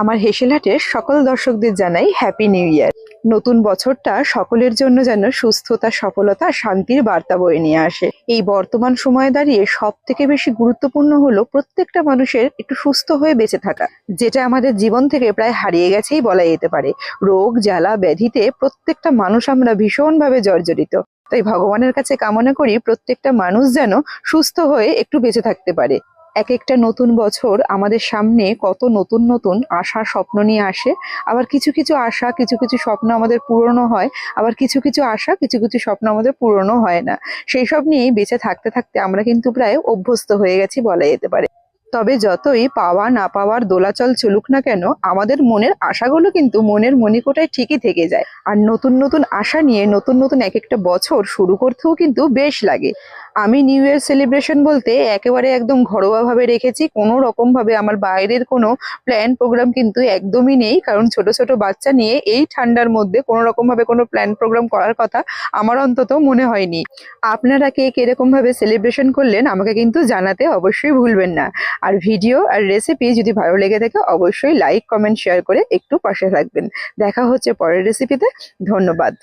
আমার হেসেলহাটের সকল দর্শকদের জানাই হ্যাপি নিউ ইয়ার। নতুন বছরটা সকলের জন্য যেন সুস্থতা, সফলতা, শান্তির বার্তা বয়ে নিয়ে আসে। এই বর্তমান সময়ে দাঁড়িয়ে সব থেকে বেশি গুরুত্বপূর্ণ হলো প্রত্যেকটা মানুষের একটু সুস্থ হয়ে বেঁচে থাকা, যেটা আমাদের জীবন থেকে প্রায় হারিয়ে গেছেই বলা যেতে পারে। রোগ জ্বালা ব্যাধিতে প্রত্যেকটা মানুষ আমরা ভীষণভাবে জর্জরিত। তাই ভগবানের কাছে কামনা করি প্রত্যেকটা মানুষ যেন সুস্থ হয়ে একটু বেঁচে থাকতে পারে। এক একটা নতুন বছর আমাদের সামনে কত নতুন নতুন আশা স্বপ্ন নিয়ে আসে। আবার কিছু কিছু আশা, কিছু কিছু স্বপ্ন আমাদের পূরণও হয়, আবার কিছু কিছু আশা, কিছু কিছু স্বপ্ন আমাদের পূরণও হয় না। সেই সব নিয়েই বেঁচে থাকতে থাকতে আমরা কিন্তু প্রায় অভ্যস্ত হয়ে গেছি বলা যেতে পারে। তবে যতই পাওয়া না পাওয়ার দোলাচল চলুক না কেন, আমাদের মনের আশাগুলো কিন্তু মনের মণিকোঠায় ঠিকই থেকে যায়। আর নতুন নতুন আশা নিয়ে নতুন নতুন এক একটা বছর শুরু করতেও কিন্তু বেশ লাগে। আমি নিউ ইয়ার সেলিব্রেশন বলতে একেবারে একদম ঘরোয়া ভাবে রেখেছি। কোনো রকম ভাবে আমার বাইরের কোনো প্ল্যান প্রোগ্রাম কিন্তু একদমই নেই, কারণ ছোট ছোট বাচ্চা নিয়ে এই ঠান্ডার মধ্যে কোনো রকম ভাবে কোনো প্ল্যান প্রোগ্রাম করার কথা আমার অন্তত মনে হয়নি। আপনারা কে কিরকম ভাবে সেলিব্রেশন করলেন আমাকে কিন্তু জানাতে অবশ্যই ভুলবেন না। আর ভিডিও আর রেসিপি যদি ভালো লেগে থাকে অবশ্যই লাইক, কমেন্ট, শেয়ার করে একটু পাশে থাকবেন। দেখা হচ্ছে পরের রেসিপিতে। ধন্যবাদ।